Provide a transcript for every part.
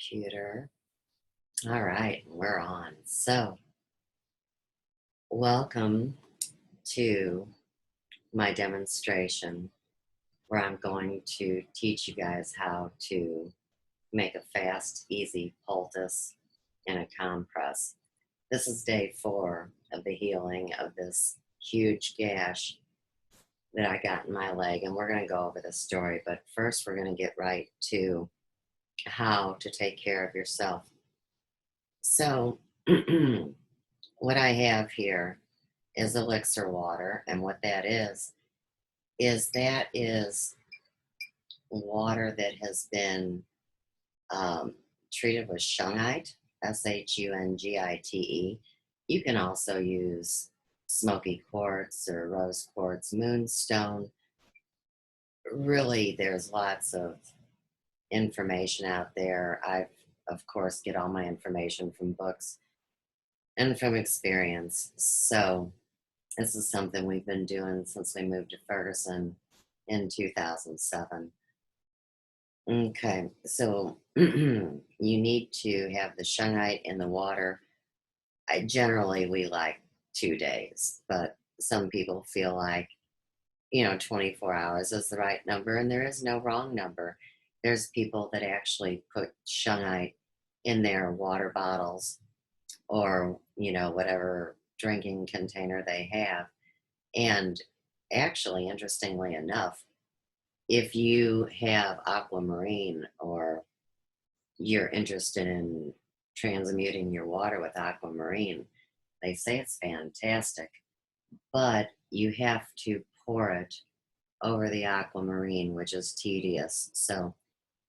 computer. All right, we're on. So, welcome to my demonstration where I'm going to teach you guys how to make a fast, easy poultice and a compress. This is day 4 of the healing of this huge gash that I got in my leg, and we're going to go over the story. But first, we're going to get right to how to take care of yourself. So, what I have here is elixir water, and what that is water that has been um, treated with shungite, Shungite. You can also use smoky quartz or rose quartz, moonstone. Really, there's lots of information out there. I've, of course, get all my information from books and from experience. So this is something we've been doing since we moved to Ferguson in 2007. Okay, so you need to have the shungite in the water. Generally, we like 2 days, but some people feel like, 24 hours is the right number, and there is no wrong number. There's people that actually put shungite in their water bottles or, whatever drinking container they have. And actually, interestingly enough, if you have aquamarine or you're interested in transmuting your water with aquamarine, they say it's fantastic, but you have to pour it over the aquamarine, which is tedious. So,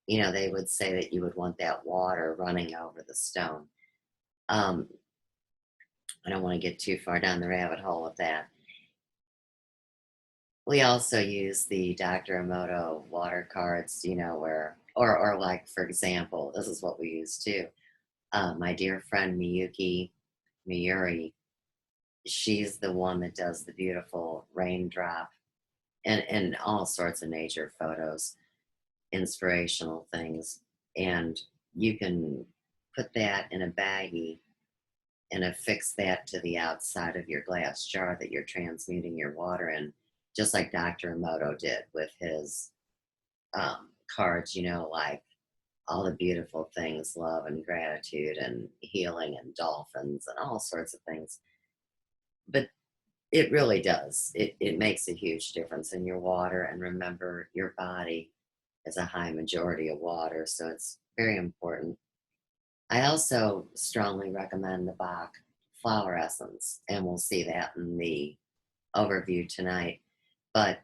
they would say that you would want that water running over the stone. I don't want to get too far down the rabbit hole with that. We also use the Dr. Emoto water cards, or like, for example, this is what we use too. My dear friend Miyuri, she's the one that does the beautiful raindrop and all sorts of nature photos, inspirational things. And you can put that in a baggie and affix that to the outside of your glass jar that you're transmuting your water in, just like Dr. Emoto did with his cards, like all the beautiful things, love and gratitude and healing and dolphins and all sorts of things. But it really does. It makes a huge difference in your water. And remember, your body is a high majority of water, so it's very important. I also strongly recommend the Bach flower essence, and we'll see that in the overview tonight. But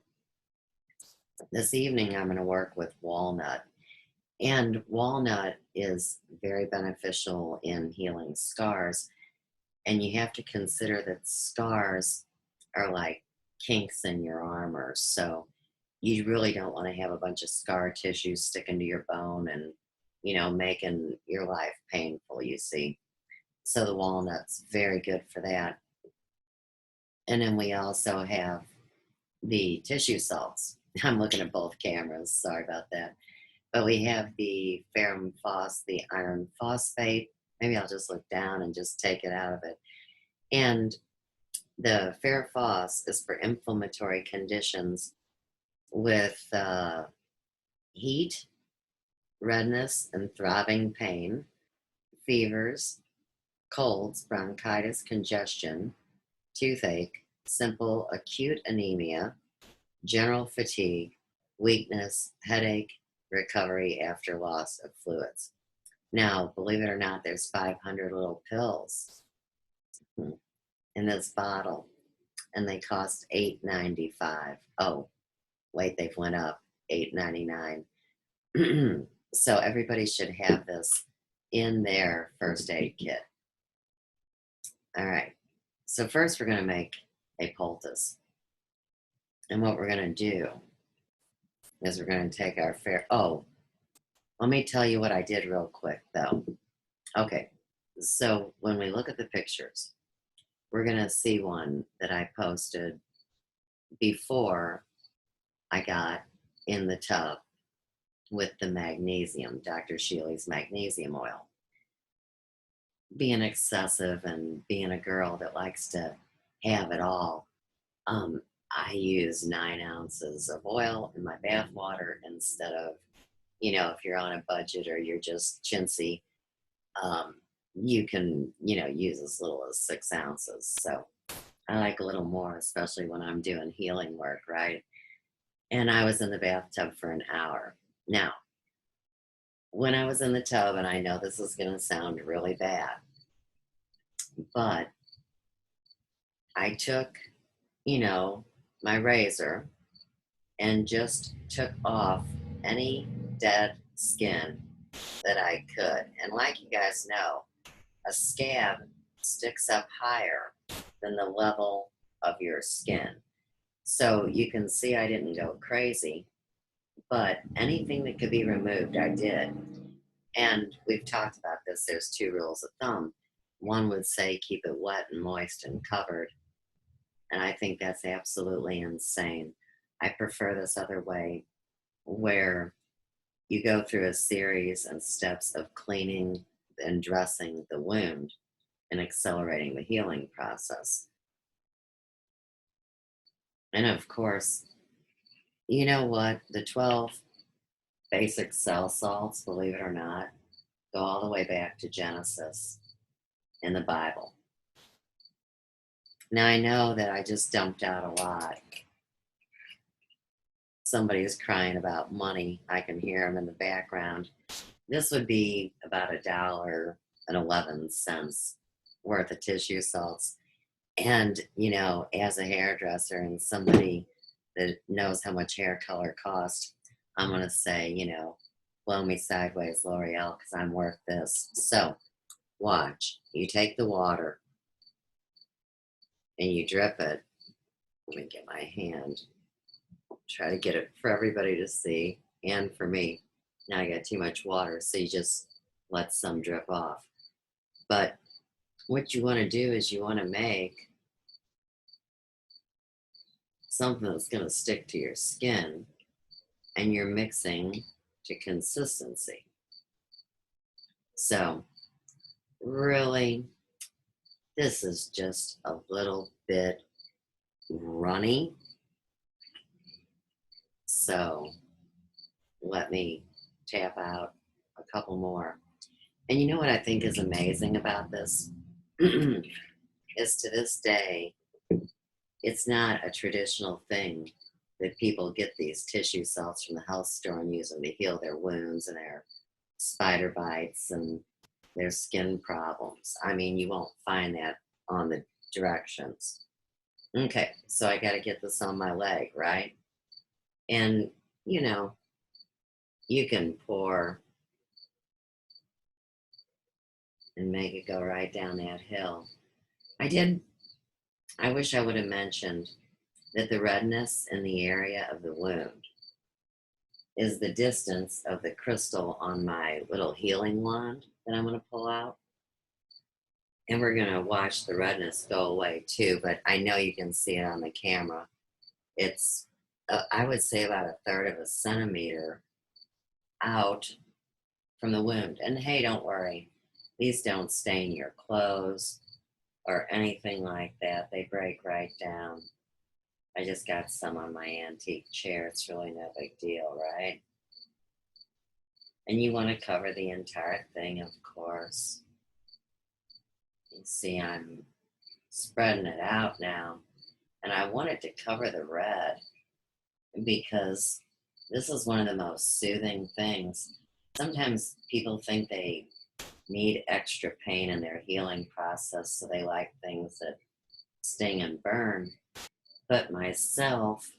this evening, I'm going to work with walnut. And walnut is very beneficial in healing scars. And you have to consider that scars are like kinks in your armor. So you really don't want to have a bunch of scar tissue sticking to your bone and, making your life painful, you see. So the walnut's very good for that. And then we also have the tissue salts. I'm looking at both cameras. Sorry about that. But we have the ferrum phos, the iron phosphate. Maybe I'll just look down and just take it out of it. And the ferrophos is for inflammatory conditions with heat, redness, and throbbing pain, fevers, colds, bronchitis, congestion, toothache, simple acute anemia, general fatigue, weakness, headache, recovery after loss of fluids. Now, believe it or not, there's 500 little pills in this bottle, and they cost $8.95. Oh, wait, they've went up, $8.99. So everybody should have this in their first aid kit. All right. So first we're going to make a poultice. And what we're going to do is we're going to take our let me tell you what I did real quick, though. Okay. So when we look at the pictures, we're going to see one that I posted before I got in the tub. with the magnesium, Dr. Shealy's magnesium oil. Being excessive and being a girl that likes to have it all, um, I use 9 ounces of oil in my bath water instead of, if you're on a budget or you're just chintzy, um, you can, use as little as 6 ounces. So I like a little more, especially when I'm doing healing work, right? And I was in the bathtub for an hour. Now, when I was in the tub, and I know this is going to sound really bad, but I took, you know, my razor and just took off any dead skin that I could. And like you guys know, a scab sticks up higher than the level of your skin. So you can see I didn't go crazy, but anything that could be removed, I did. And we've talked about this. There's 2 rules of thumb. One would say keep it wet and moist and covered. And I think that's absolutely insane. I prefer this other way where you go through a series and steps of cleaning and dressing the wound and accelerating the healing process. And of course, you know what? The 12 basic cell salts, believe it or not, go all the way back to Genesis in the Bible. Now, I know that I just dumped out a lot. Somebody is crying about money. I can hear them in the background. This would be about $1.11 worth of tissue salts. And, as a hairdresser and somebody that knows how much hair color costs, I'm going to say, blow me sideways, L'Oreal, because I'm worth this. So, watch. You take the water and you drip it. Let me get my hand. Try to get it for everybody to see and for me. Now I got too much water, so you just let some drip off. But what you want to do is you want to make something that's going to stick to your skin, and you're mixing to consistency. So really, this is just a little bit runny. So let me tap out a couple more. And you know what I think is amazing about this? Is to this day, it's not a traditional thing that people get these tissue salts from the health store and use them to heal their wounds and their spider bites and their skin problems. I mean, you won't find that on the directions. Okay, so I got to get this on my leg, right? And, you can pour and make it go right down that hill. I wish I would have mentioned that the redness in the area of the wound is the distance of the crystal on my little healing wand that I'm going to pull out. And we're going to watch the redness go away too, but I know you can see it on the camera. It's, I would say, about 1/3 of a centimeter out from the wound. And hey, don't worry. These don't stain your clothes or anything like that. They break right down. I just got some on my antique chair. It's really no big deal, right? And you want to cover the entire thing, of course. You see, I'm spreading it out now. And I wanted to cover the red because this is one of the most soothing things. Sometimes people think they need extra pain in their healing process, so they like things that sting and burn. But myself,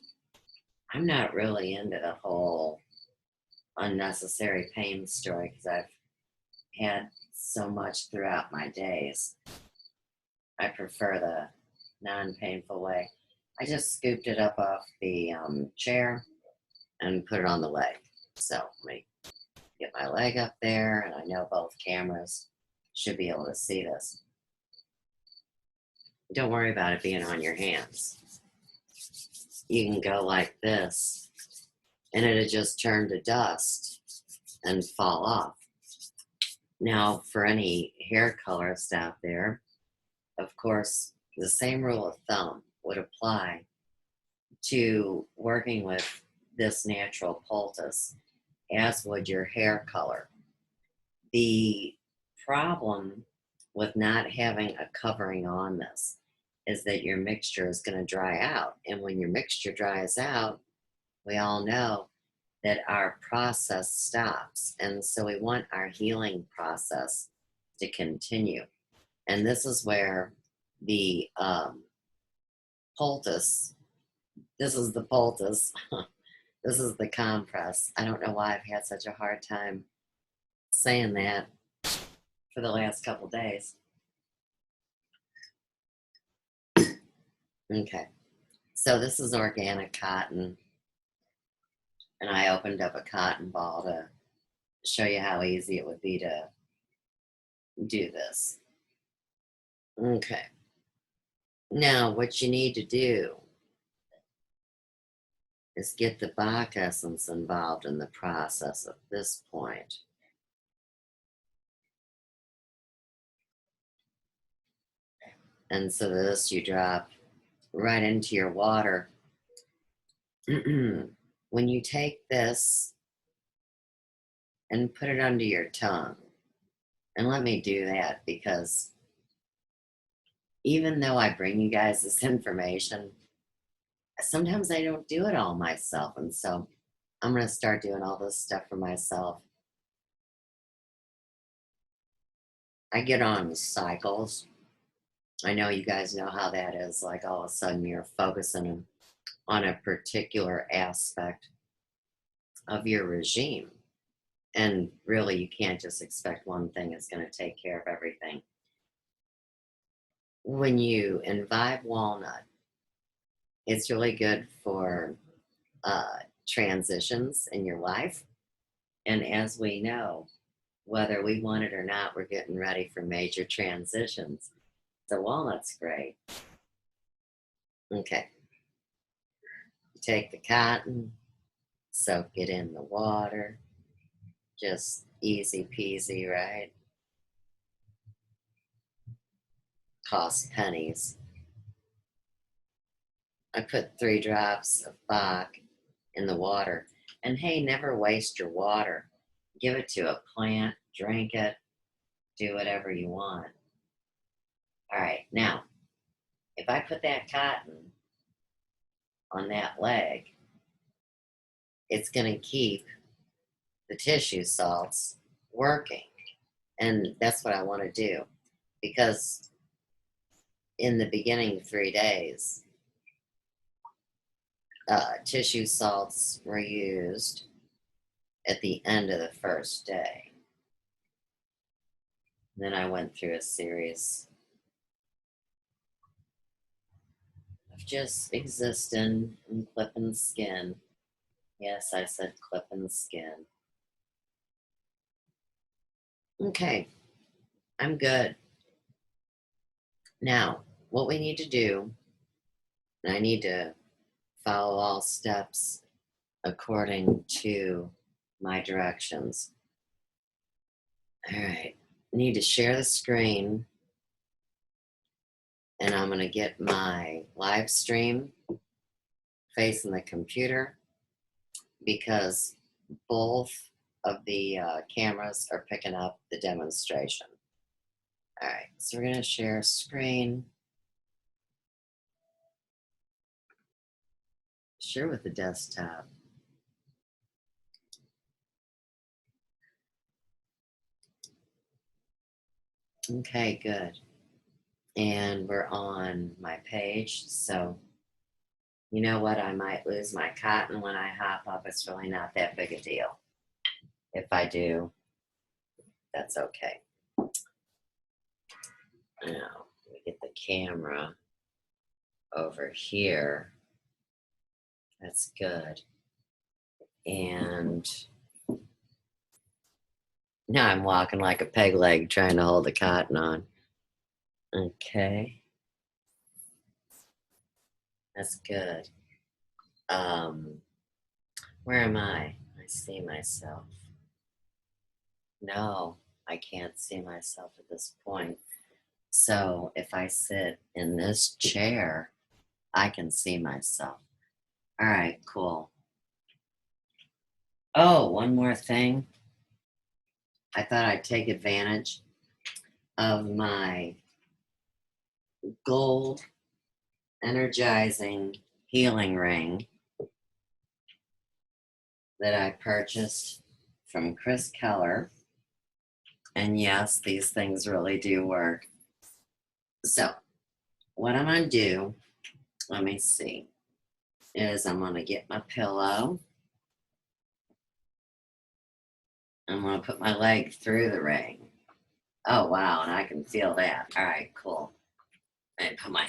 I'm not really into the whole unnecessary pain story because I've had so much throughout my days. I prefer the non-painful way. I just scooped it up off the chair and put it on the leg. So let me get my leg up there, and I know both cameras should be able to see this. Don't worry about it being on your hands. You can go like this, and it'll just turn to dust. and fall off. Now, for any hair colorists out there, of course, the same rule of thumb would apply to working with this natural poultice as would your hair color. The problem with not having a covering on this is that your mixture is going to dry out. And when your mixture dries out, we all know that our process stops. And so we want our healing process to continue. And this is where the poultice, this is the poultice, this is the compress. I don't know why I've had such a hard time saying that for the last couple days. Okay, so this is organic cotton, and I opened up a cotton ball to show you how easy it would be to do this. Okay, now what you need to do is get the Bach essence involved in the process at this point. And so this you drop right into your water. When you take this and put it under your tongue, and let me do that because even though I bring you guys this information, sometimes I don't do it all myself. And so I'm going to start doing all this stuff for myself. I get on cycles. I know you guys know how that is. Like all of a sudden you're focusing on a particular aspect of your regime. And really, you can't just expect one thing is going to take care of everything. When you imbibe walnut, it's really good for transitions in your life. And as we know, whether we want it or not, we're getting ready for major transitions. So walnut's great. Okay. You take the cotton, soak it in the water. Just easy peasy, right? Cost pennies. I put 3 drops of Bach in the water. And hey, never waste your water. Give it to a plant, drink it, do whatever you want. All right, now, if I put that cotton on that leg, it's going to keep the tissue salts working. And that's what I want to do. Because in the beginning 3 days, tissue salts were used at the end of the first day. Then I went through a series of just existing and clipping skin. Yes, I said clipping skin. Okay, I'm good. Now, what we need to do, and I need to follow all steps according to my directions. All right, I need to share the screen, and I'm going to get my live stream facing the computer because both of the cameras are picking up the demonstration. All right, so we're going to share a screen. Share with the desktop. Okay, good. And we're on my page, so you know what? I might lose my cotton when I hop up. It's really not that big a deal. If I do, that's okay. Now, we get the camera over here. That's good. And now I'm walking like a peg leg trying to hold the cotton on. Okay. That's good. Where am I? I see myself. No, I can't see myself at this point. So if I sit in this chair, I can see myself. All right, cool. Oh, one more thing. I thought I'd take advantage of my gold energizing healing ring that I purchased from Chris Keller. And yes, these things really do work. So, what I'm going to do, let me see, is I'm going to get my pillow. I'm going to put my leg through the ring. Oh, wow, and I can feel that. All right, cool. And put my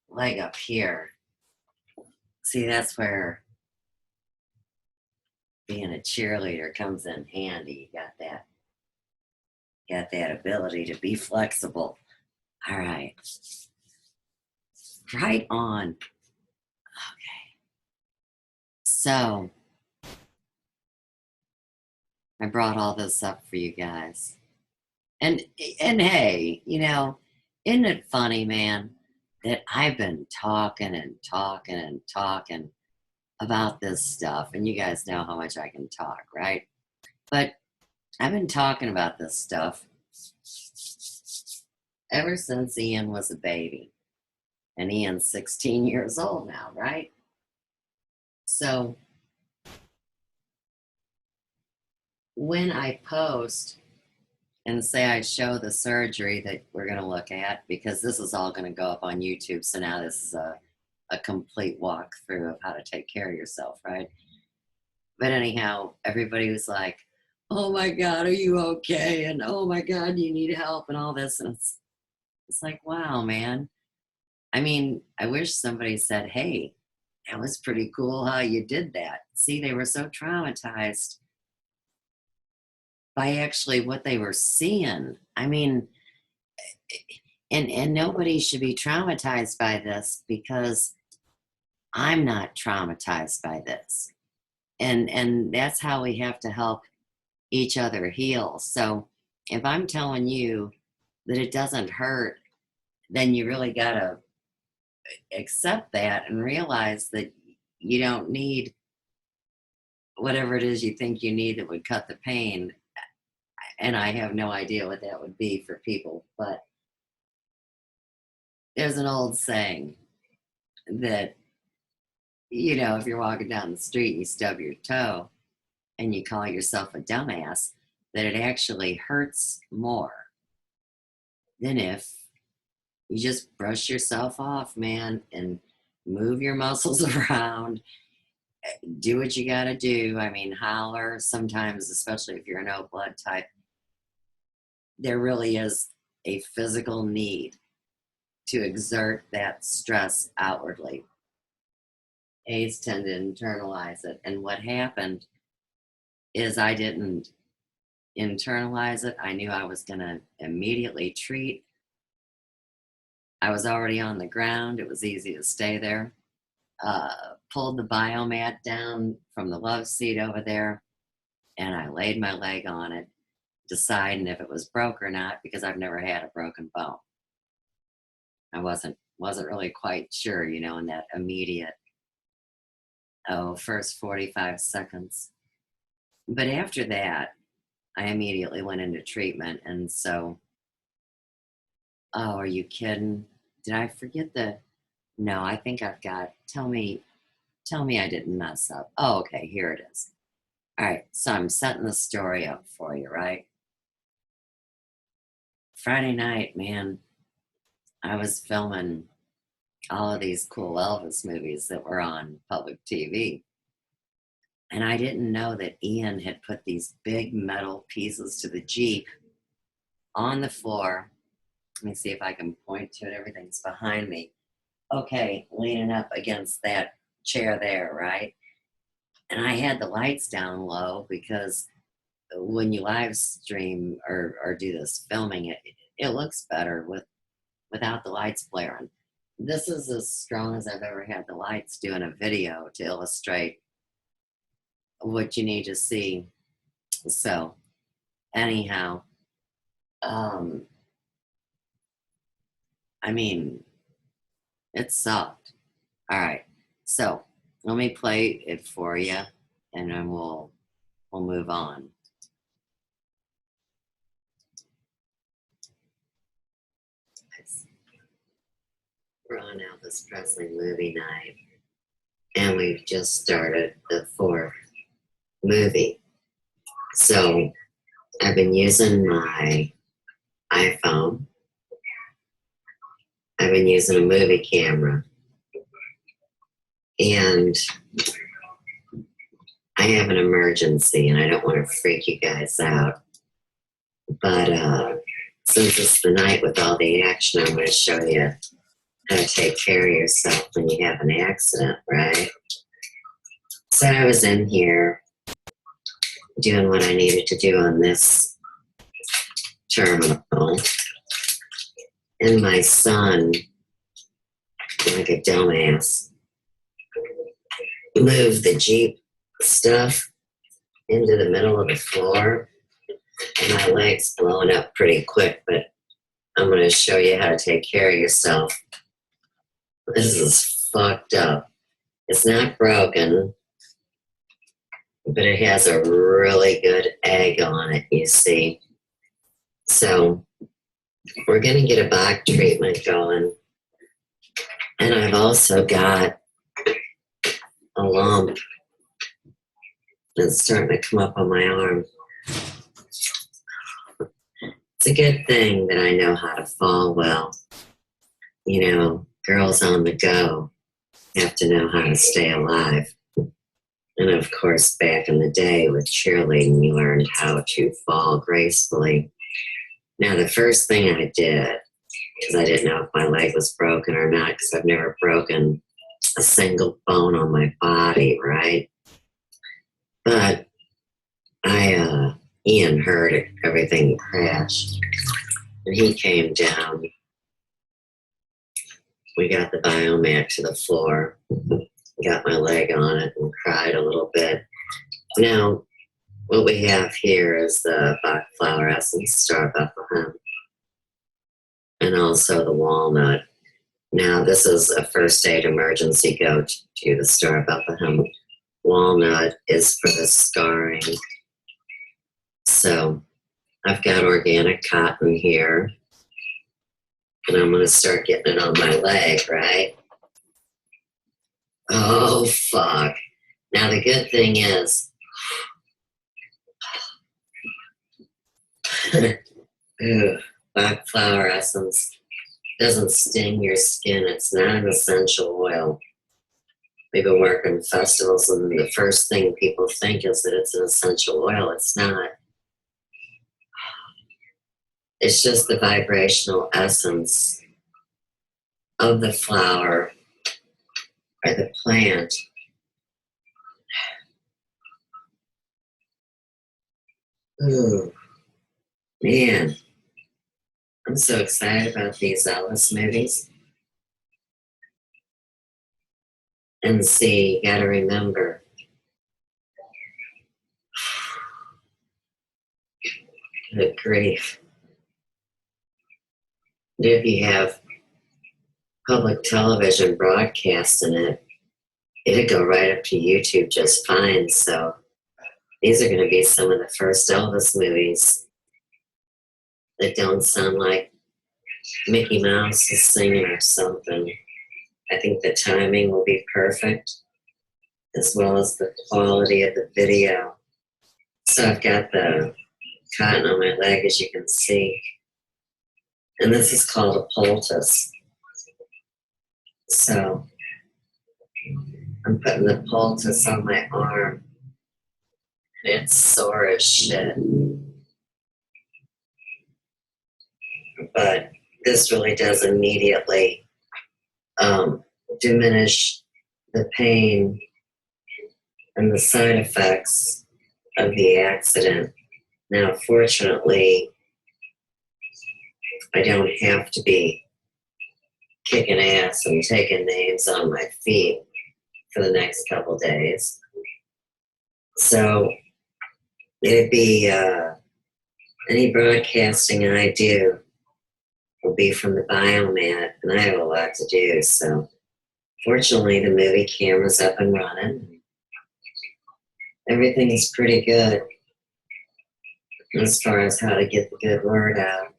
leg up here. See, that's where being a cheerleader comes in handy. You got that ability to be flexible. All right. Right on. Okay. So I brought all this up for you guys. And hey, isn't it funny, man, that I've been talking and talking and talking about this stuff, and you guys know how much I can talk, right? But I've been talking about this stuff ever since Ian was a baby. And Ian's 16 years old now, right? So when I post and say I show the surgery that we're going to look at, because this is all going to go up on YouTube. So now this is a complete walkthrough of how to take care of yourself, right? But anyhow, everybody was like, oh my God, are you okay? And oh my God, you need help and all this. And it's like, wow, man. I mean, I wish somebody said, hey, that was pretty cool how you did that. See, they were so traumatized by actually what they were seeing. I mean, and nobody should be traumatized by this, because I'm not traumatized by this. And that's how we have to help each other heal. So if I'm telling you that it doesn't hurt, then you really got to accept that and realize that you don't need whatever it is you think you need that would cut the pain. And I have no idea what that would be for people, but there's an old saying that, if you're walking down the street and you stub your toe and you call yourself a dumbass, that it actually hurts more than if you just brush yourself off, man, and move your muscles around, do what you got to do. I mean, holler sometimes, especially if you're an O blood type. There really is a physical need to exert that stress outwardly. A's tend to internalize it. And what happened is I didn't internalize it. I knew I was going to immediately treat. I was already on the ground. It was easy to stay there. Pulled the biomat down from the love seat over there, and I laid my leg on it, deciding if it was broke or not, because I've never had a broken bone. I wasn't really quite sure, in that immediate, first 45 seconds. But after that, I immediately went into treatment. And so, oh, are you kidding? Did I forget no, I think I've got, tell me I didn't mess up. Oh, okay, here it is. All right, so I'm setting the story up for you, right? Friday night, man, I was filming all of these cool Elvis movies that were on public TV. And I didn't know that Ian had put these big metal pieces to the Jeep on the floor. Let me see if I can point to it. Everything's behind me. Okay, leaning up against that chair there, right? And I had the lights down low, because when you live stream or do this filming, it looks better without the lights blaring. This is as strong as I've ever had the lights doing a video to illustrate what you need to see. So anyhow, um, I mean, it sucked. All right, so let me play it for you, and then we'll move on. We're on Elvis Presley movie night, and we've just started the 4th movie. So I've been using my iPhone. I've been using a movie camera. And I have an emergency, and I don't want to freak you guys out. But since it's the night with all the action, I'm going to show you how to take care of yourself when you have an accident, right? So I was in here doing what I needed to do on this terminal, and my son, like a dumbass, moved the Jeep stuff into the middle of the floor, and my leg's blowing up pretty quick, but I'm going to show you how to take care of yourself. This is fucked up. It's not broken, but it has a really good egg on it, you see. So we're going to get a Bach treatment going. And I've also got a lump that's starting to come up on my arm. It's a good thing that I know how to fall well. You know, girls on the go have to know how to stay alive. And of course, back in the day with cheerleading, you learned how to fall gracefully. Now, the first thing I did, because I didn't know if my leg was broken or not, because I've never broken a single bone on my body, right? But Ian heard everything crashed, and he came down. We got the biomat to the floor, got my leg on it, and cried a little bit. Now, what we have here is the Bach flower essence, Star of Bethlehem, and also the walnut. Now, this is a first aid emergency go-to, the Star of Bethlehem. Walnut is for the scarring. So I've got organic cotton here, and I'm going to start getting it on my leg, right? Oh, fuck. Now, the good thing is, Bach flower essence doesn't sting your skin. It's not an essential oil. We've been working festivals, and the first thing people think is that it's an essential oil. It's not. It's just the vibrational essence of the flower or the plant. Ooh, man. I'm so excited about these Elvis movies. And see, you gotta remember, good grief. If you have public television broadcasting it, it'd go right up to YouTube just fine. So these are going to be some of the first Elvis movies that don't sound like Mickey Mouse is singing or something. I think the timing will be perfect, as well as the quality of the video. So I've got the cotton on my leg, as you can see. And this is called a poultice. So I'm putting the poultice on my arm. It's sore as shit. But this really does immediately diminish the pain and the side effects of the accident. Now, fortunately, I don't have to be kicking ass and taking names on my feet for the next couple days. So it'd be Any broadcasting I do will be from the biomat, and I have a lot to do. So fortunately, the movie camera's up and running. Everything is pretty good as far as how to get the good word out.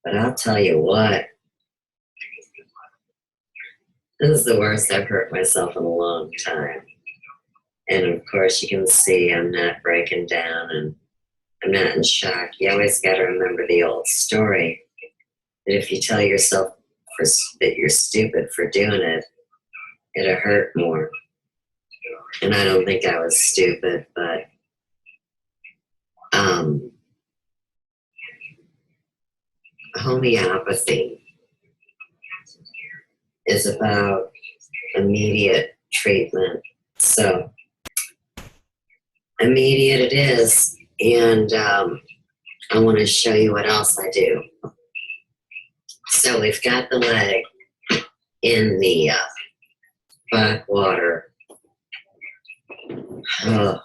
But I'll tell you what, this is the worst I've hurt myself in a long time. And of course, you can see I'm not breaking down and I'm not in shock. You always got to remember the old story that if you tell yourself that you're stupid for doing it, it'll hurt more. And I don't think I was stupid, but homeopathy is about immediate treatment. So immediate it is. And I want to show you what else I do. So we've got the leg in the Bach water. A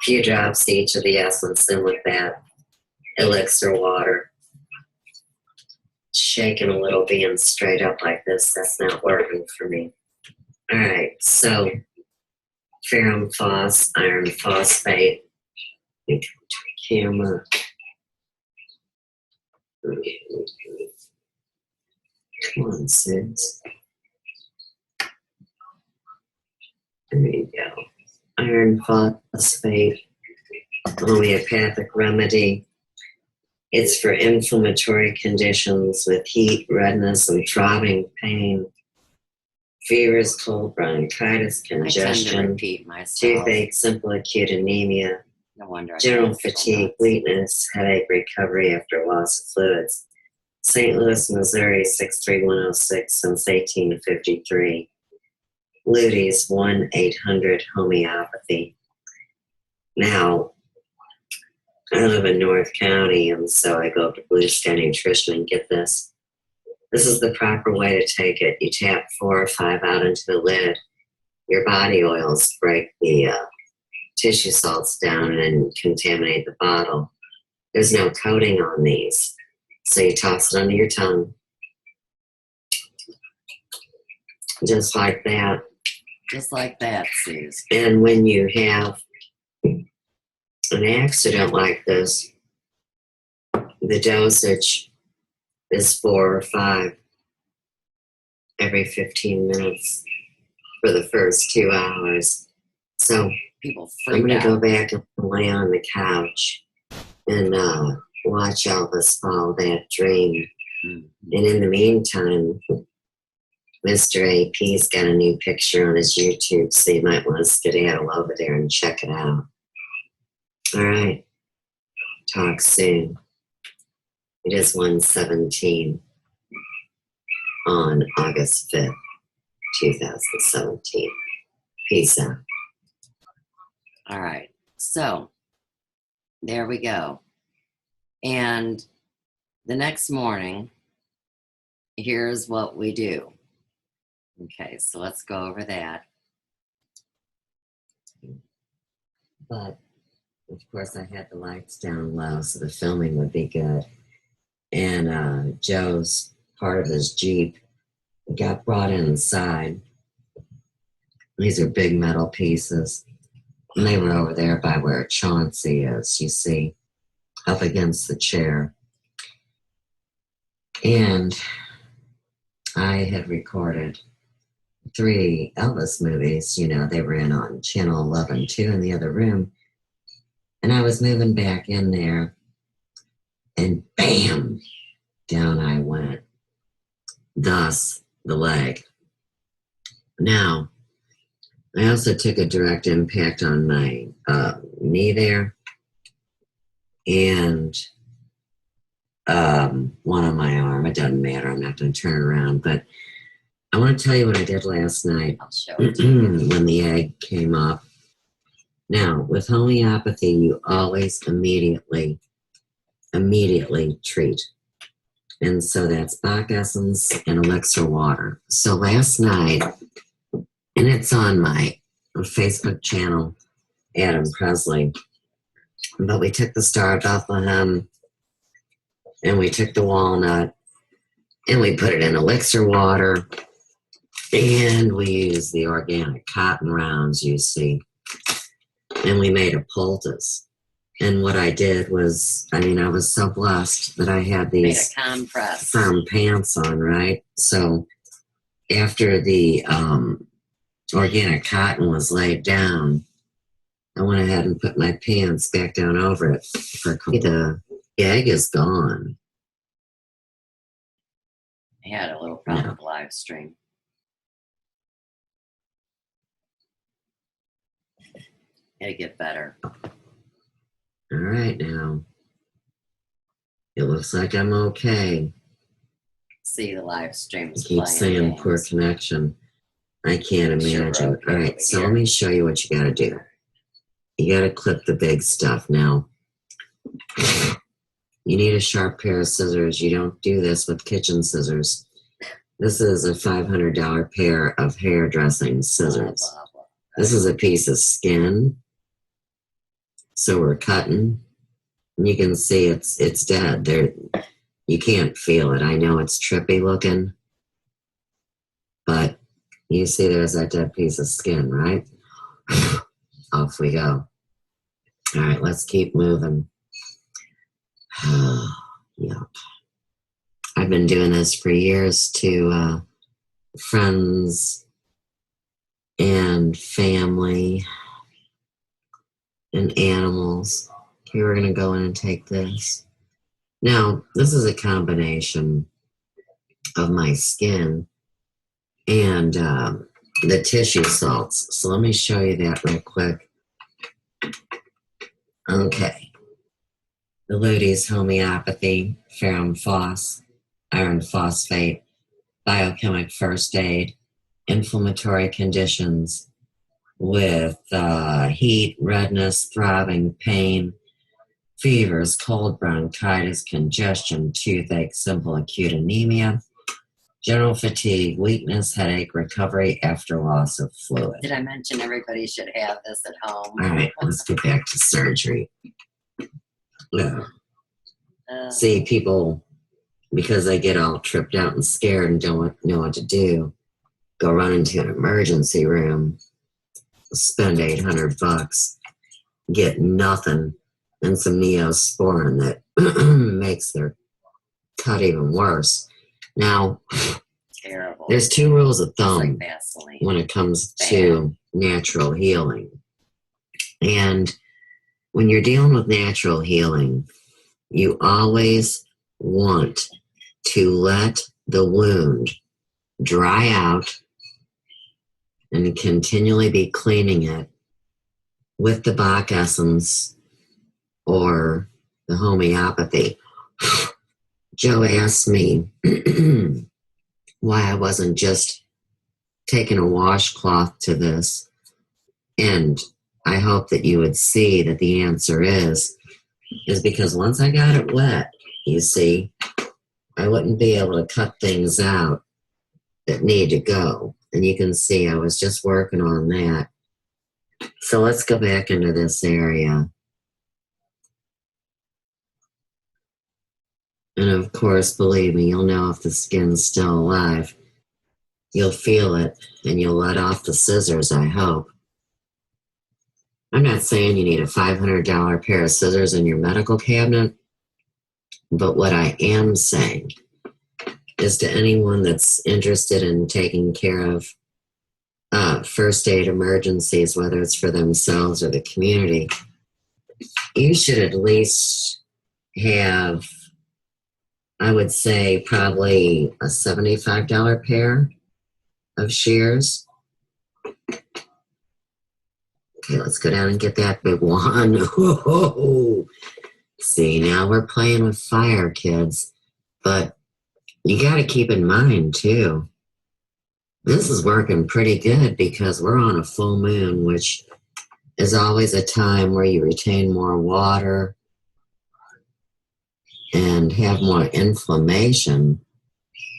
few drops each of the essence in with that elixir water. Shaking a little, being straight up like this, that's not working for me. All right, so ferrum phos, iron phosphate. Camera. Come on, Sid. There you go. Iron phosphate, homeopathic remedy. It's for inflammatory conditions with heat, redness, and throbbing pain, fevers, cold, bronchitis, congestion, toothache, simple acute anemia, No wonder general fatigue, weakness, headache, recovery after loss of fluids. St. Louis, Missouri, 63106 since 1853. Luyties, 1-800-HOMEOPATHY. Now, I live in North County, and so I go up to Blue Sky Nutrition and get this. This is the proper way to take it. You tap 4 or 5 out into the lid. Your body oils break the tissue salts down and contaminate the bottle. There's no coating on these. So you toss it under your tongue. Just like that. Just like that, Suze. And when you have an accident like this, the dosage is 4 or 5 every 15 minutes for the first 2 hours. So people I'm freak going to out. go back and lay on the couch and watch Elvis follow that dream. Mm-hmm. And in the meantime, Mr. AP's got a new picture on his YouTube, so you might want to skedaddle over there and check it out. All right. Talk soon. It is 1:17 on August 5th, 2017. Peace out. All right. So there we go. And the next morning, here's what we do. Okay, so let's go over that. But, of course, I had the lights down low so the filming would be good. And Joe's part of his Jeep got brought inside. These are big metal pieces. And they were over there by where Chauncey is, you see, up against the chair. And I had recorded 3 Elvis movies. You know, they were in on Channel 11, 2 in the other room. And I was moving back in there, and bam, down I went. Thus, the leg. Now, I also took a direct impact on my knee there, and one on my arm. It doesn't matter. I'm not going to turn around. But I want to tell you what I did last night. I'll show it to you. When the egg came up. Now, with homeopathy, you always immediately treat. And so that's Bach essence and elixir water. So last night, and it's on my Facebook channel, Adam Presley, But we took the Star of Bethlehem and we took the walnut and we put it in elixir water and we used the organic cotton rounds, you see, and we made a poultice. And what I did was, I mean, I was so blessed that I had these firm pants on, right? So after the organic cotton was laid down, I went ahead and put my pants back down over it. The egg is gone. I had a little problem with the live stream. It'll get better. All right, now. It looks like I'm okay. See, the live stream is keep saying games. Poor connection. I can't imagine. Sure, okay, all right, so let me show you what you got to do. You got to clip the big stuff. Now, you need a sharp pair of scissors. You don't do this with kitchen scissors. This is a $500 pair of hairdressing scissors. This is a piece of skin. So we're cutting. And you can see it's dead. You can't feel it. I know it's trippy looking. But you see there's that dead piece of skin, right? Off we go. All right, let's keep moving. Yup. I've been doing this for years to friends and family and animals. Okay, we're going to go in and take this. Now, this is a combination of my skin and the tissue salts. So let me show you that real quick. Okay. The Luyties Homeopathy, ferrum phos, iron phosphate, biochemic first aid, inflammatory conditions with heat, redness, throbbing, pain, fevers, cold bronchitis, congestion, toothache, simple acute anemia, general fatigue, weakness, headache, recovery after loss of fluid. Did I mention everybody should have this at home? All right, let's get back to surgery. See, people, because they get all tripped out and scared and don't know what to do, go run into an emergency room, spend $800, get nothing, and some Neosporin that makes their cut even worse. Now, terrible. There's two rules of thumb when it comes to natural healing. And when you're dealing with natural healing, you always want to let the wound dry out and continually be cleaning it with the Bach essence or the homeopathy. Joe asked me why I wasn't just taking a washcloth to this, and I hope that you would see that the answer is because once I got it wet, you see, I wouldn't be able to cut things out that need to go. And you can see I was just working on that. So let's go back into this area. And of course, believe me, you'll know if the skin's still alive. You'll feel it and you'll let off the scissors, I hope. I'm not saying you need a $500 pair of scissors in your medical cabinet, but what I am saying is to anyone that's interested in taking care of first aid emergencies, whether it's for themselves or the community, you should at least have, I would say, probably a $75 pair of shears. Okay, let's go down and get that big one. Oh, see, now we're playing with fire, kids. But you got to keep in mind, too, this is working pretty good because we're on a full moon, which is always a time where you retain more water and have more inflammation.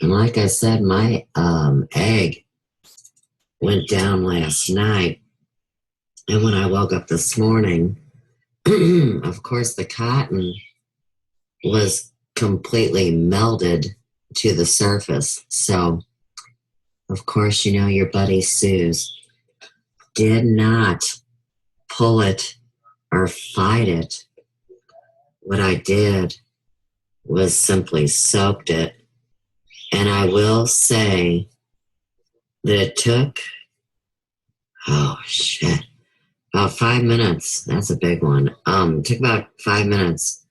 And like I said, my egg went down last night. And when I woke up this morning, of course, the cotton was completely melted to the surface. So, of course, your buddy Suze did not pull it or fight it. What I did was simply soaked it. And I will say that it took, oh shit, about 5 minutes. That's a big one. It took about 5 minutes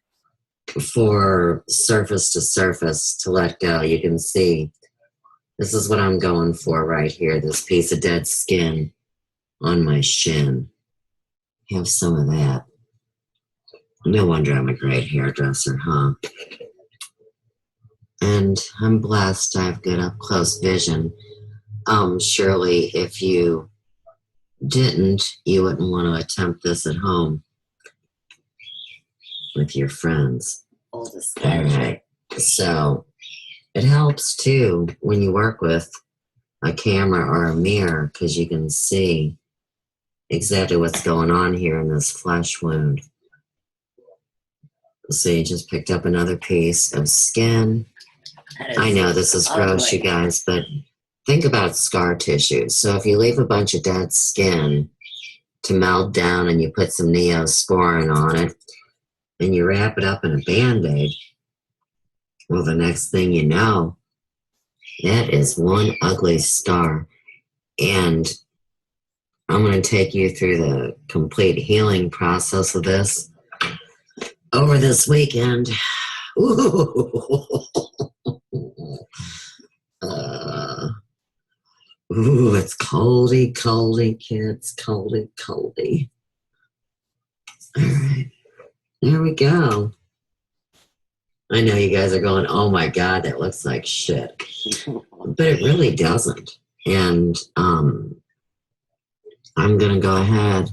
for surface to surface to let go. You can see this is what I'm going for right here, this piece of dead skin on my shin. Have some of that. No wonder I'm a great hairdresser, huh? And I'm blessed. I have good up close vision. Surely if you didn't, you wouldn't want to attempt this at home with your friends. Full disclosure. All right. So it helps too when you work with a camera or a mirror because you can see exactly what's going on here in this flesh wound. So you just picked up another piece of skin. I know this is gross, you guys, but think about scar tissue. So if you leave a bunch of dead skin to melt down and you put some neosporin on it and you wrap it up in a Band-Aid, well, the next thing you know, that is one ugly scar. And I'm going to take you through the complete healing process of this over this weekend. Ooh. Ooh, it's coldy, kids. Coldy. All right. There we go. I know you guys are going, oh my God, that looks like shit. But it really doesn't. And I'm going to go ahead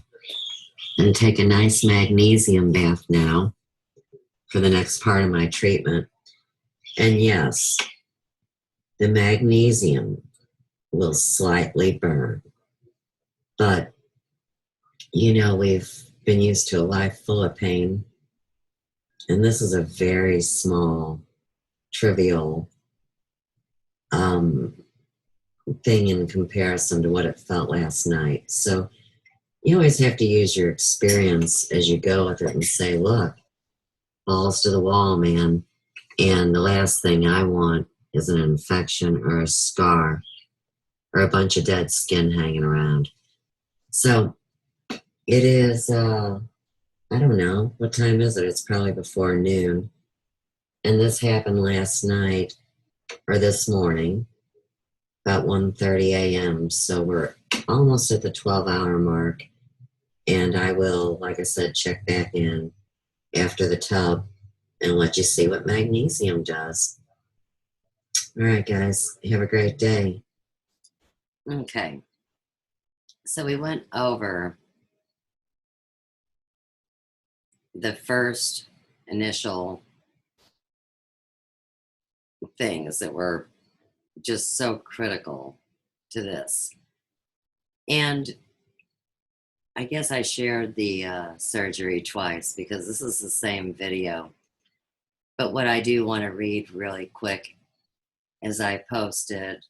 and take a nice magnesium bath now for the next part of my treatment. And yes, the magnesium will slightly burn. But, we've been used to a life full of pain. And this is a very small, trivial thing in comparison to what it felt last night. So you always have to use your experience as you go with it and say, look, balls to the wall, man. And the last thing I want is an infection or a scar or a bunch of dead skin hanging around. So it is, I don't know, what time is it? It's probably before noon. And this happened last night or this morning, about 1:30 a.m. So we're almost at the 12-hour mark. And I will, like I said, check back in after the tub and let you see what magnesium does. All right, guys, have a great day. Okay. So we went over the first initial things that were just so critical to this. And I guess I shared the surgery twice because this is the same video. But what I do want to read really quick is I posted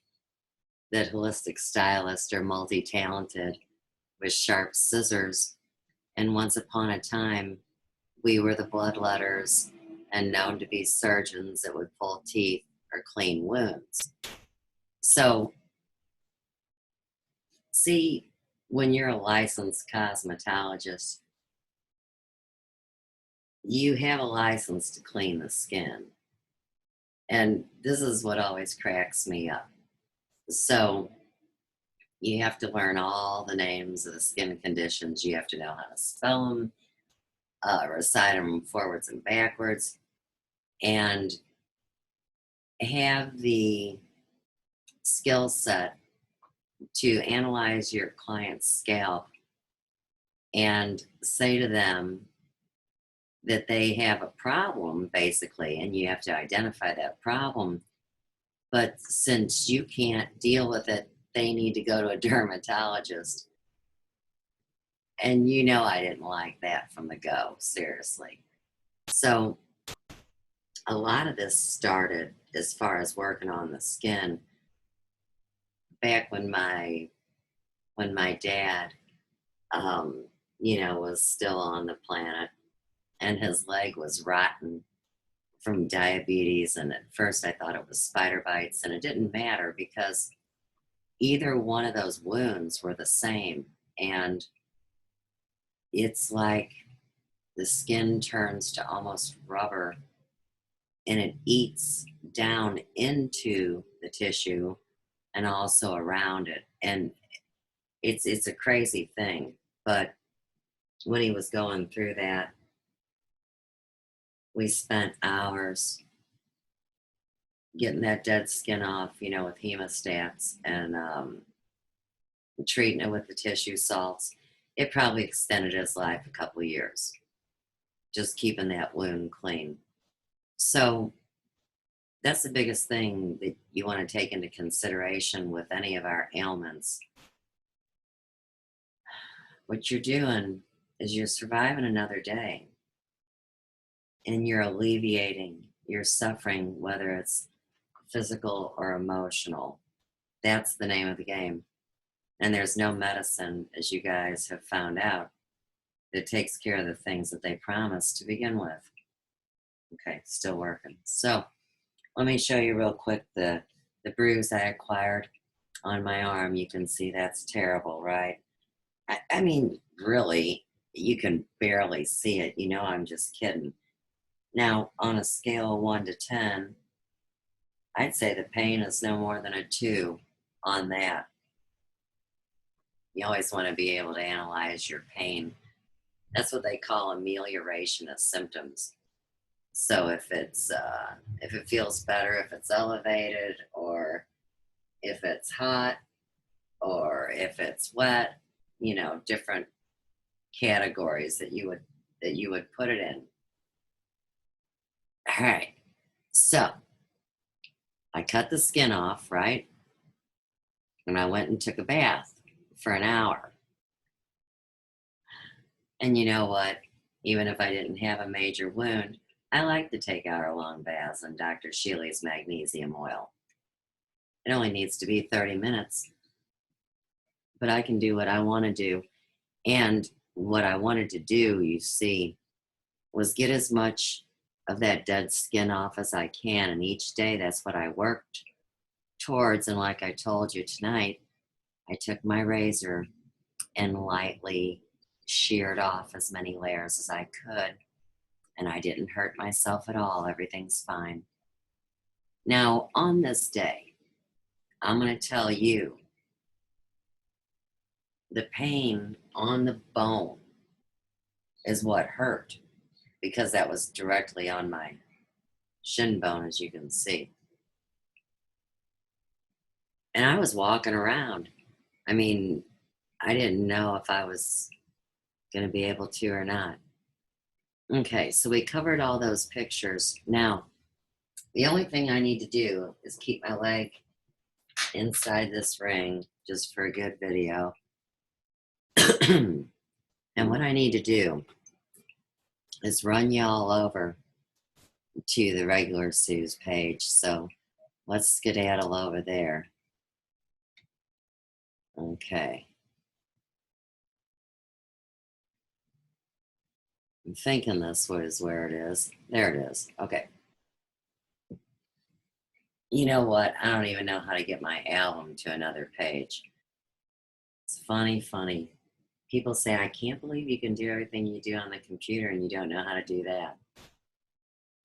that Holistic Stylists are multi-talented with sharp scissors. And once upon a time, we were the bloodletters and known to be surgeons that would pull teeth or clean wounds. So, see, when you're a licensed cosmetologist, you have a license to clean the skin. And this is what always cracks me up. So you have to learn all the names of the skin conditions. You have to know how to spell them, recite them forwards and backwards, and have the skill set to analyze your client's scalp and say to them that they have a problem, basically, and you have to identify that problem. But since you can't deal with it, they need to go to a dermatologist. And you know I didn't like that from the go, seriously. So a lot of this started as far as working on the skin back when my dad was still on the planet and his leg was rotten from diabetes. And at first I thought it was spider bites, and it didn't matter because either one of those wounds were the same. And it's like the skin turns to almost rubber and it eats down into the tissue and also around it. And it's a crazy thing. But when he was going through that, we spent hours getting that dead skin off, with hemostats and treating it with the tissue salts. It probably extended his life a couple of years, just keeping that wound clean. So that's the biggest thing that you want to take into consideration with any of our ailments. What you're doing is you're surviving another day and you're alleviating your suffering, whether it's physical or emotional. That's the name of the game. And there's no medicine, as you guys have found out, that takes care of the things that they promised to begin with. Okay, still working. So let me show you real quick the bruise I acquired on my arm. You can see that's terrible, right? I mean, really, you can barely see it. I'm just kidding. Now, on a scale of 1 to 10, I'd say the pain is no more than a 2 on that. You always want to be able to analyze your pain. That's what they call amelioration of symptoms. So if it feels better, if it's elevated, or if it's hot, or if it's wet, different categories that you would put it in. All right. So I cut the skin off, right? And I went and took a bath for an hour. And you know what? Even if I didn't have a major wound, I like to take hour-long baths in Dr. Shealy's magnesium oil. It only needs to be 30 minutes, but I can do what I want to do. And what I wanted to do, you see, was get as much of that dead skin off as I can. And each day, that's what I worked towards. And like I told you tonight, I took my razor and lightly sheared off as many layers as I could. And I didn't hurt myself at all. Everything's fine. Now, on this day, I'm going to tell you the pain on the bone is what hurt, because that was directly on my shin bone, as you can see. And I was walking around. I mean, I didn't know if I was going to be able to or not. Okay, so we covered all those pictures. Now, the only thing I need to do is keep my leg inside this ring just for a good video. And what I need to do is run y'all over to the regular Sue's page. So let's skedaddle over there. Okay. I'm thinking this was where it is. There it is. Okay. You know what? I don't even know how to get my album to another page. It's funny. People say, I can't believe you can do everything you do on the computer and you don't know how to do that.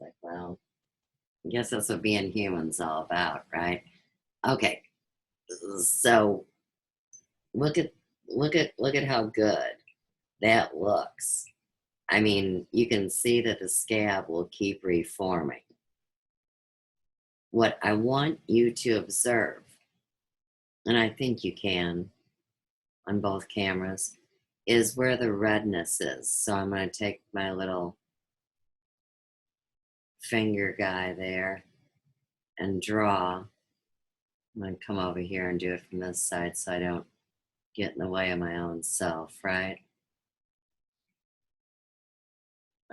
Like, well, I guess that's what being human's all about, right? Okay. So look at how good that looks. I mean, you can see that the scab will keep reforming. What I want you to observe, and I think you can on both cameras, is where the redness is. So I'm going to take my little finger guy there and draw. I'm going to come over here and do it from this side so I don't get in the way of my own self, right?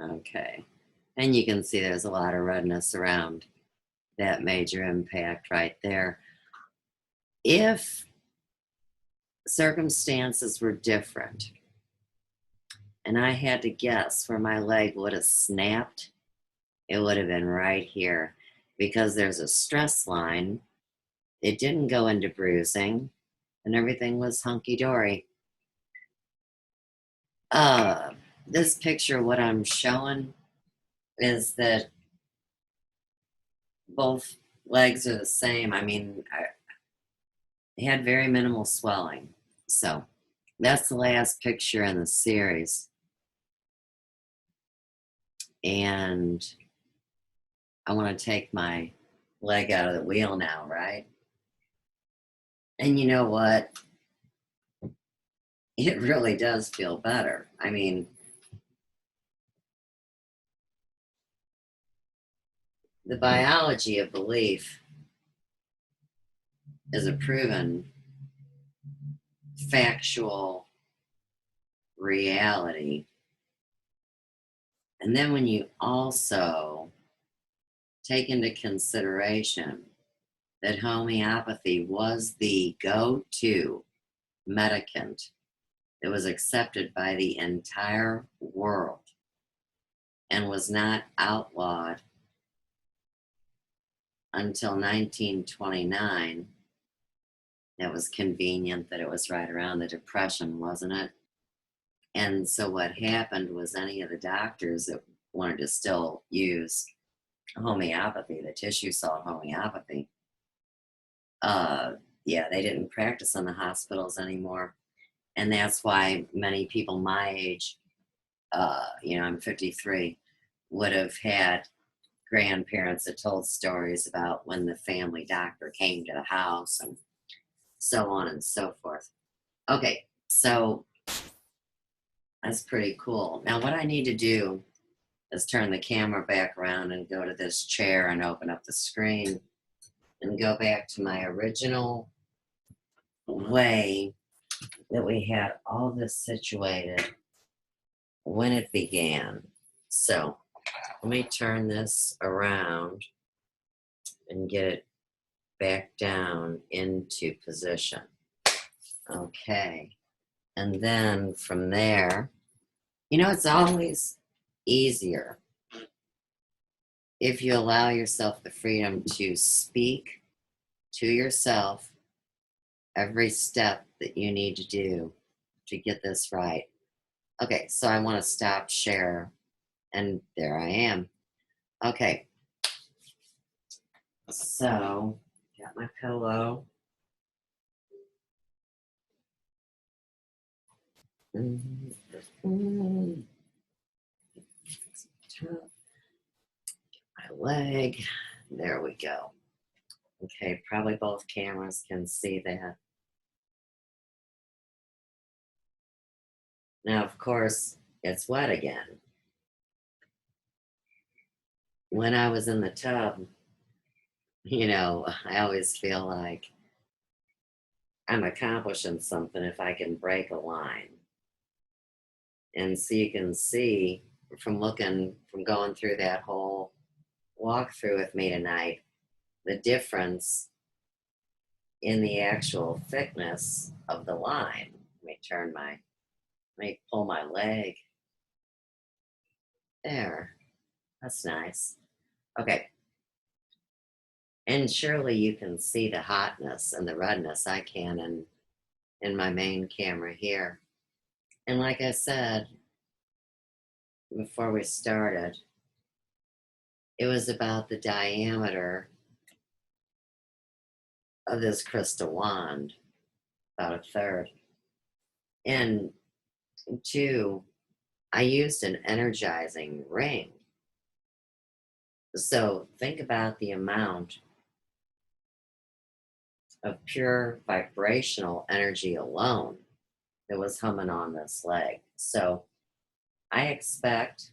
Okay. And you can see there's a lot of redness around that major impact right there. If circumstances were different and I had to guess where my leg would have snapped, it would have been right here because there's a stress line. It didn't go into bruising and everything was hunky dory. This picture, what I'm showing is that both legs are the same. I mean, I had very minimal swelling. So that's the last picture in the series. And I want to take my leg out of the wheel now, right? And you know what? It really does feel better. I mean, the biology of belief is a proven factual reality. And then when you also take into consideration that homeopathy was the go-to medicament that was accepted by the entire world and was not outlawed until 1929. It was convenient that it was right around the Depression, wasn't it? And so what happened was any of the doctors that wanted to still use homeopathy, the tissue salt homeopathy, yeah, they didn't practice in the hospitals anymore. And that's why many people my age, I'm 53, would have had grandparents that told stories about when the family doctor came to the house and so on and so forth. Okay, so that's pretty cool. Now, what I need to do is turn the camera back around and go to this chair and open up the screen and go back to my original way that we had all this situated when it began. So let me turn this around and get it back down into position. Okay. And then from there, it's always easier if you allow yourself the freedom to speak to yourself every step that you need to do to get this right. Okay, so I want to stop share, and there I am. Okay, so got my pillow. My leg. There we go. Okay, probably both cameras can see that. Now, of course, it's wet again. When I was in the tub, I always feel like I'm accomplishing something if I can break a line. And so you can see from going through that whole walkthrough with me tonight, the difference in the actual thickness of the line. Let me pull my leg. There, that's nice. Okay. And surely you can see the hotness and the redness. I can in my main camera here. And like I said before we started, it was about the diameter of this crystal wand, about a third. And two, I used an energizing ring. So think about the amount of pure vibrational energy alone that was humming on this leg. So I expect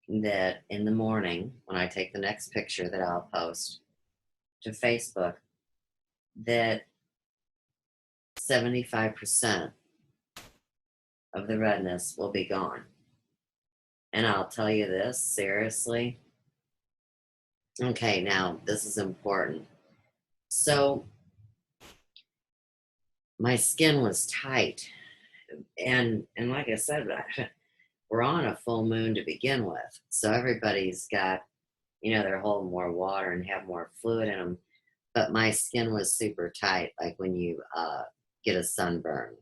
that in the morning, when I take the next picture that I'll post to Facebook, that 75% of the redness will be gone. And I'll tell you this seriously. Okay, now this is important. So my skin was tight, and like I said, we're on a full moon to begin with, so everybody's got, they're holding more water and have more fluid in them. But my skin was super tight, like when you get a sunburn,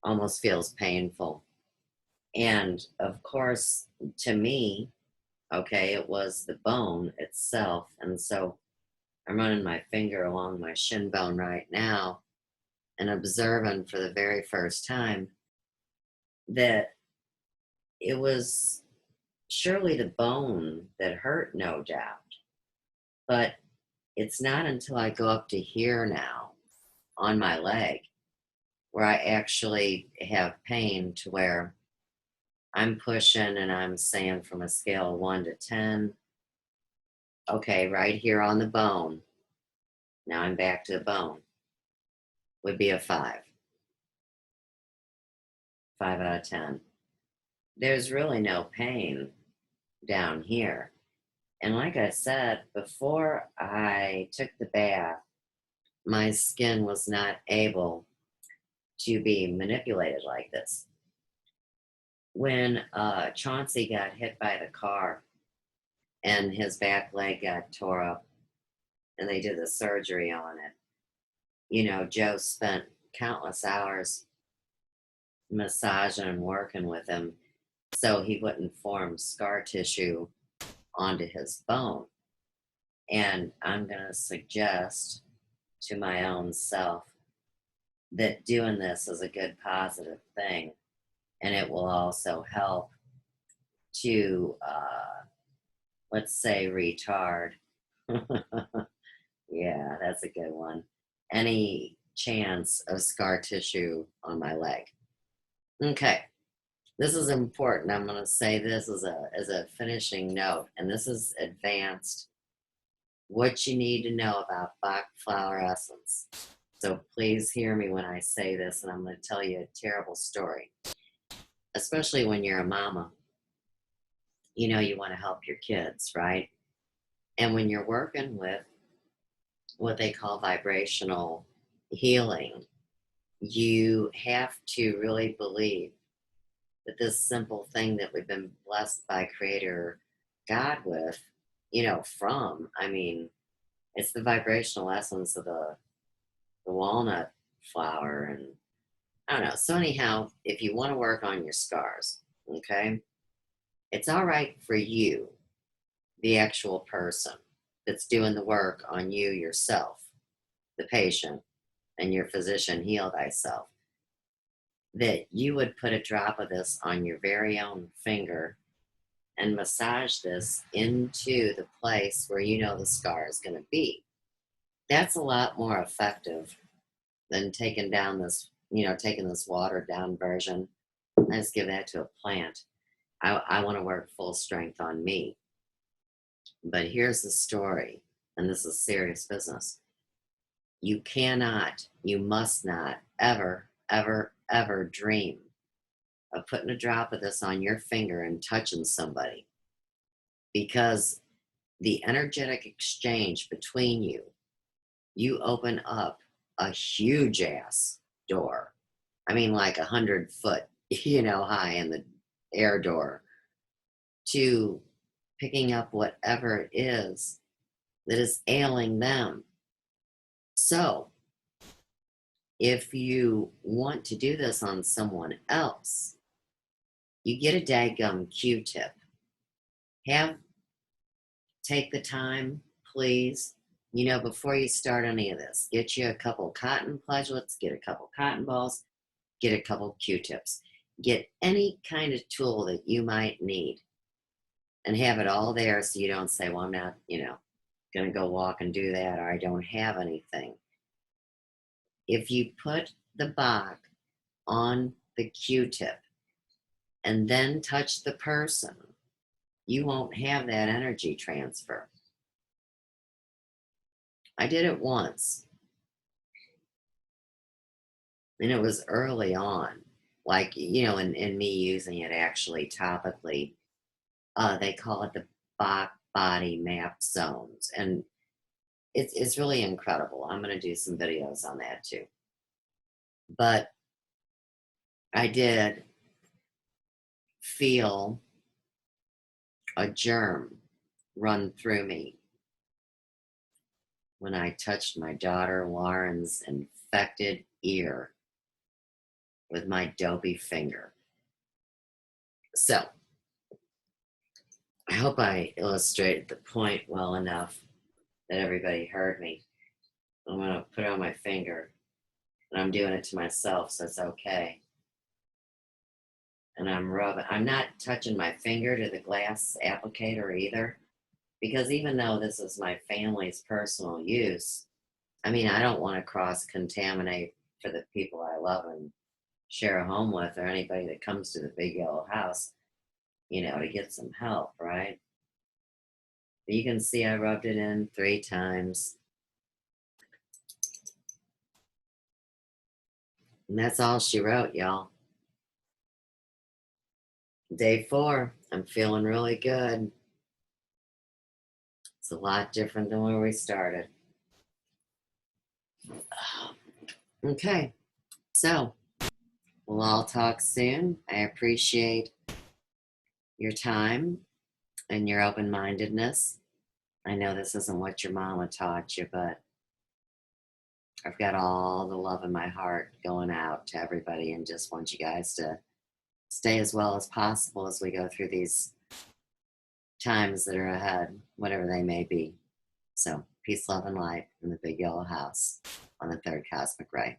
almost feels painful. And of course, to me, okay, it was the bone itself. And so I'm running my finger along my shin bone right now and observing for the very first time that it was surely the bone that hurt, no doubt. But it's not until I go up to here now on my leg where I actually have pain to where I'm pushing and I'm saying from a scale of 1 to 10, okay, right here on the bone, now I'm back to the bone, would be a 5 out of 10. There's really no pain down here. And like I said, before I took the bath, my skin was not able to be manipulated like this. When Chauncey got hit by the car and his back leg got tore up and they did the surgery on it, Joe spent countless hours massaging and working with him so he wouldn't form scar tissue onto his bone. And I'm going to suggest to my own self that doing this is a good positive thing. And it will also help to, let's say, retard. Yeah, that's a good one. Any chance of scar tissue on my leg. Okay, this is important. I'm going to say this as a finishing note, and this is advanced. What you need to know about Bach flower essence. So please hear me when I say this, and I'm going to tell you a terrible story. Especially when you're a mama, you want to help your kids, right? And when you're working with what they call vibrational healing, you have to really believe that this simple thing that we've been blessed by Creator God with, I mean, it's the vibrational essence of the walnut flower. And I don't know. So, anyhow, if you want to work on your scars, okay, it's all right for you, the actual person that's doing the work on you yourself, the patient, and your physician, heal thyself, that you would put a drop of this on your very own finger and massage this into the place where the scar is going to be. That's a lot more effective than taking this watered down version. I just give that to a plant. I want to work full strength on me. But here's the story, and this is serious business. You cannot, you must not ever, ever, ever dream of putting a drop of this on your finger and touching somebody, because the energetic exchange between you open up a huge ass door. I mean, like 100 foot, high in the air door, to picking up whatever it is that is ailing them. So, if you want to do this on someone else, you get a daggum Q-tip. Take the time, please, before you start any of this. Get you a couple cotton pledgelets, get a couple cotton balls, get a couple Q-tips. Get any kind of tool that you might need and have it all there so you don't say, well, I'm not, going to go walk and do that, or I don't have anything. If you put the Bach on the Q-tip and then touch the person, you won't have that energy transfer. I did it once, and it was early on. like, and me using it actually topically. They call it the Bach body map zones. And it's really incredible. I'm going to do some videos on that too. But I did feel a germ run through me when I touched my daughter Lauren's infected ear with my dopey finger. So I hope I illustrated the point well enough that everybody heard me. I'm going to put it on my finger, and I'm doing it to myself, so it's okay. And I'm rubbing. I'm not touching my finger to the glass applicator either, because even though this is my family's personal use, I mean, I don't want to cross contaminate for the people I love and share a home with, or anybody that comes to the big yellow house, to get some help, right? But you can see I rubbed it in 3 times. And that's all she wrote, y'all. Day 4, I'm feeling really good. It's a lot different than where we started. Okay, so we'll all talk soon. I appreciate your time and your open mindedness. I know this isn't what your mama taught you, but I've got all the love in my heart going out to everybody and just want you guys to stay as well as possible as we go through these times that are ahead, whatever they may be. So, peace, love, and light in the big yellow house on the third cosmic ray.